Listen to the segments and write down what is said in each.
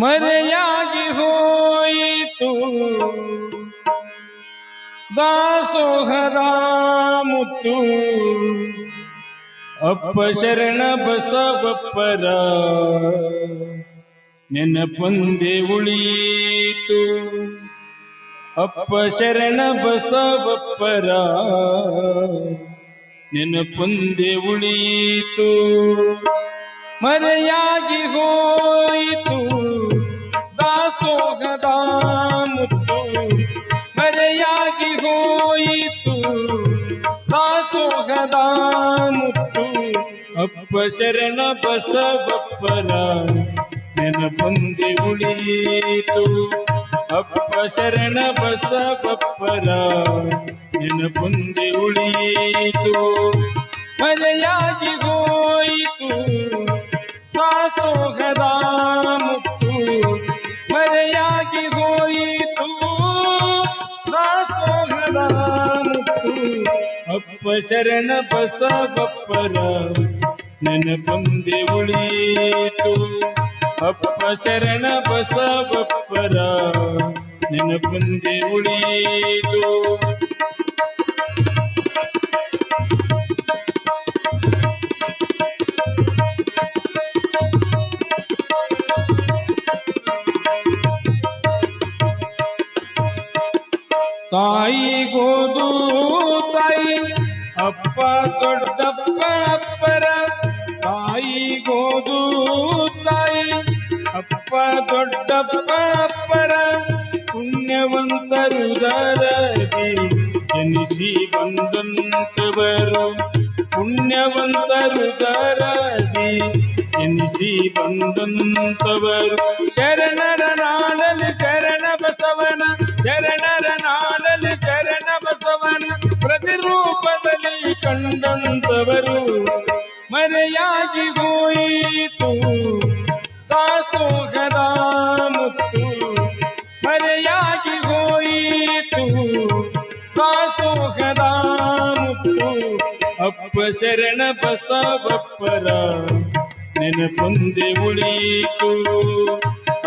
ಮರೆಯಾಗಿ ಹೋಯಿತು ದಾಸೋಹದ ಮುತ್ತು ಅಪ್ಪ ಶರಣ ಬಸವಪ್ಪರ ನೆನಪೊಂದೆ ಉಳಿಯಿತು ಅಪ್ಪ ಶರಣ ಬಸವಪ್ಪರ ನೆನಪೊಂದೆ ಉಳಿಯಿತು ಮರೆಯಾಗಿ ಹೋಯಿತು ದಾಸೋಹದ ಮುತ್ತು ಮರೆಯಾಗಿ ಹೋಯಿತು ದಾಸೋಹದ ಮುತ್ತು ಅಪ್ಪ ಶರಣ ಬಸವಪ್ಪರ ನೆನಪೊಂದೆ ಉಳಿಯಿತು ಅಪ್ಪ ಶರಣ ಬಸವಪ್ಪರ ನೆನಪೊಂದೆ ಉಳಿಯಿತು ಮರೆಯಾಗಿ ಹೋಯಿತು ದಾಸೋಹದ ಮುತ್ತು ಮರೆಯಾಗಿ ಹೋಯಿತು ದಾಸೋಹದ ಮುತ್ತು ಅಪ್ಪ ಶರಣ ಬಸವಪ್ಪರ ನೆನಪೊಂದೆ ಉಳಿಯಿತು ಅಪ್ಪ ಶರಣ ಬಸವಪ್ಪರ ನೆನಪೊಂದೆ ಉಳಿಯಿತು ತಾಯಿಗೋದು ತಾಯಿ ಅಪ್ಪ ದೊಡ್ಡಪ್ಪ ಅಪ್ಪರ ತಾಯಿಗೋದು ತಾಯಿ ಅಪ್ಪ ದೊಡ್ಡಪ್ಪ ಅಪ್ಪರ ಪುಣ್ಯವಂತರು ದಾರದಿ ಜನಿಸಿ ಬಂದಂತವರು ಪುಣ್ಯವಂತರು ದಾರದಿ ಜನಿಸಿ ಬಂದಂತವರು ಶರಣರ ನಾಡಲಿ ಶರಣ ಬಸವನ ಶರಣರ ನಾಡಲಿ ಶರಣ ಬಸವನ ಪ್ರತಿರೂಪದಲ್ಲಿ ಕಂಡಂತವರು ಮರೆಯಾಗಿ ಹೋಯಿತು ದಾಸೋಹದ ಮುತ್ತು ಮರೆಯಾಗಿ ಹೋಯಿತು ದಾಸೋಹದ ಮುತ್ತು ಅಪ್ಪ ಶರಣ ಬಸವಪ್ಪರ ನೆನಪೊಂದೆ ಉಳಿಯಿತು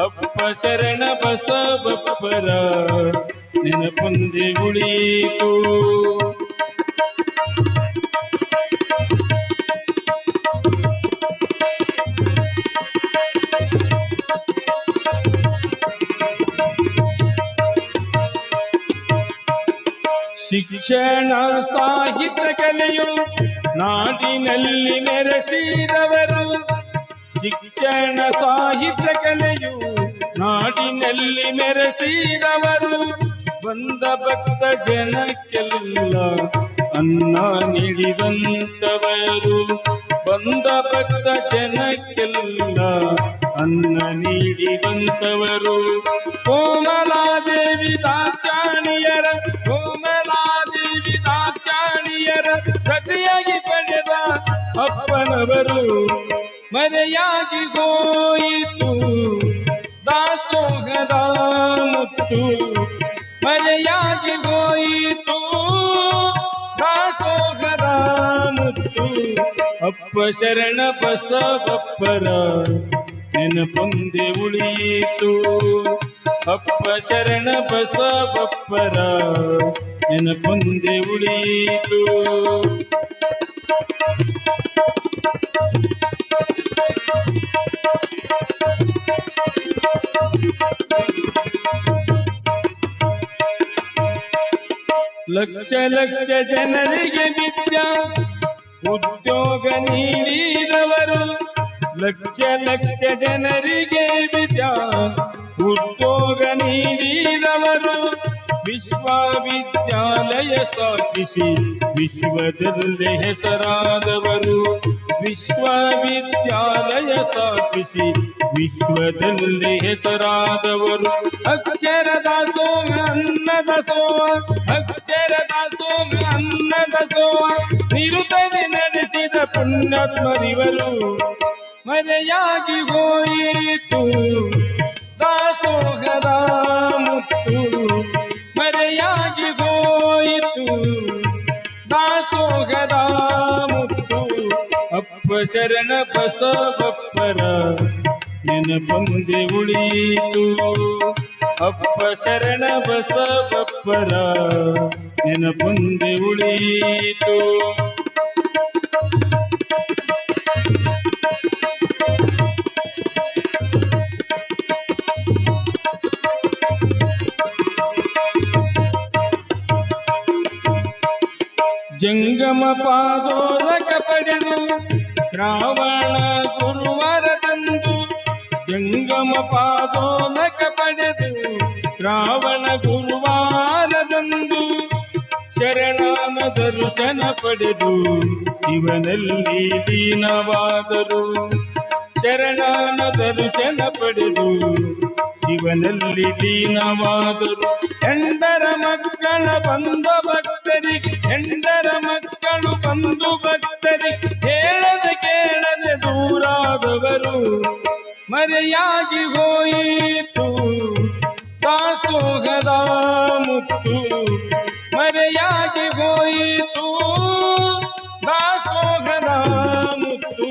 ಅಪ್ಪ ಶರಣ ಬಸವಪ್ಪರ ನೆನಪೊಂದೆ ಉಳಿಯಿತು ಶಿಕ್ಷಣ ಸಾಹಿತ್ಯ ಕಲೆಯು ನಾಡಿನಲ್ಲಿ ಮೆರೆಸಿದವರು ಶಿಕ್ಷಣ ಸಾಹಿತ್ಯ ಕಲೆಯು ನಾಡಿನಲ್ಲಿ ಮೆರೆಸಿದವರು ಬಂದ ಭಕ್ತ ಜನಕ್ಕೆಲ್ಲ ಅನ್ನ ನೀಡಿದಂತವರು ಬಂದ ಭಕ್ತ ಜನಕ್ಕೆಲ್ಲ ಅನ್ನ ನೀಡಿದಂತವರು ಕೋಮಲಾದೇವಿ ದಾಕ್ಷಾಣಿಯರ ಕೋಮಲಾದೇವಿ ದಾಕ್ಷಾಣಿಯರ ಪ್ರತಿಯಾಗಿ ಪಡೆದ ಅಪ್ಪನವರು ಮರೆಯಾಗಿ ಹೋಯಿತು ದಾಸೋಹದ ಮುತ್ತು ಮರೆಯಾಗಿ ಹೋಯಿತು ದಾಸೋಹದ ಮುತ್ತು ಅಪ್ಪ ಶರಣ ಬಸವಪ್ಪರ ನೆನಪೊಂದೆ ಉಳಿಯಿತು ಅಪ್ಪ ಶರಣ ಬಸವಪ್ಪರ ನೆನಪೊಂದೆ ಉಳಿಯಿತು ಲಕ್ಷ ಲಕ್ಷ ಜನರಿಗೆ ವಿದ್ಯಾ ಉದ್ಯೋಗ ನೀಡಿದವರು ಲಕ್ಷ ಲಕ್ಷ ಜನರಿಗೆ ವಿದ್ಯಾ ಉದ್ಯೋಗ ನೀಡಿದವರು ವಿಶ್ವವಿದ್ಯಾಲಯ ಸ್ಥಾಪಿಸಿ ವಿಶ್ವದಲ್ಲೇ ಹೆಸರಾದವರು ವಿಶ್ವವಿದ್ಯಾಲಯ ಸ್ಥಾಪಿಸಿ ವಿಶ್ವದಲ್ಲಿ ಹೆಸರಾದವರು. ಅಕ್ಷರ ದಾಸೋಹ ಅನ್ನದ ಸೋಹ, ಅಕ್ಷರ ದಾಸೋಹ ಅನ್ನದ ಸೋಹ ನಿರುತನೆ ನಡೆಸಿದ ಪುಣ್ಯಾತ್ಮರಿವರು. ಮರೆಯಾಗಿ ಹೋಯಿತು ದಾಸೋಹದ ಮುತ್ತು, ಮರೆಯಾಗಿ ಹೋಯಿತು ದಾಸೋಹದ ಮುತ್ತು. ಅಪ್ಪ ಶರಣ ಬಸವಪ್ಪರ ನೆನಪೊಂದೆ ಉಳಿಯಿತು, ಅಪ್ಪ ಶರಣ ಬಸವಪ್ಪರ ನೆನಪೊಂದೆ ಉಳಿಯಿತು. ಜಂಗಮ ಪಾದೋದಕ ಪಡೆದು ಶ್ರಾವಣ ಗುರುವಾರದಂದು, ಜಂಗಮ ಪಾದೋದಕ ಪಡೆದು ಶ್ರಾವಣ ಗುರುವಾರದಂದು ಶರಣನ ದರ್ಶನ ಪಡೆದು ಶಿವನಲ್ಲಿ ಲೀನವಾದರು. ಶರಣನ ದರ್ಶನ ಪಡೆದು ಶಿವನಲ್ಲಿ ಲೀನವಾದರು. ಹೆಂಡರ ಮಕ್ಕಳ ಬಂದ ಭಕ್ತರಿಗೆ, ಹೆಂಡರ ಮಕ್ಕಳು ಬಂದು ಭಕ್ತರಿಗೆ ಹೇಳದೆ ಕೇಳದೆ ದೂರಾದವರು. ಮರೆಯಾಗಿ ಹೋಯಿತು ದಾಸೋಹದ ಮುತ್ತು, ಮರೆಯಾಗಿ ಹೋಯಿತು ದಾಸೋಹದ ಮುತ್ತು.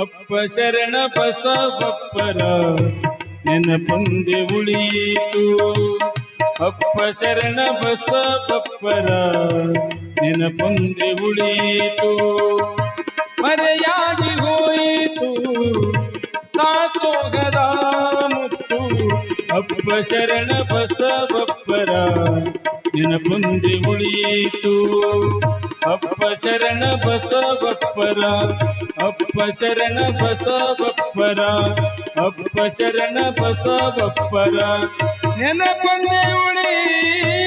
ಅಪ್ಪ ಶರಣ ಬಸವಪ್ಪರ ನೆನಪೊಂದೆ ಉಳಿಯಿತು, ಅಪ್ಪ ಶರಣ ಬಸವಪ್ಪರ ನೆನಪೊಂದೆ ಉಳಿಯಿತು. ಮರೆಯಾಗಿ ಹೋಯಿತು ದಾಸೋಹದ ಮುತ್ತು, ಅಪ್ಪ ಶರಣ ಬಸವಪ್ಪರ ನೆನಪೊಂದೆ ಉಳಿಯಿತು, ಅಪ್ಪ ಶರಣ ಬಸವಪ್ಪರ, ಅಪ್ಪ ಶರಣ ಬಸವಪ್ಪರ, ಅಪ್ಪ ಶರಣ ಬಸವಪ್ಪರ ನೆನಪೊಂದೆ ಉಳಿಯಿತು.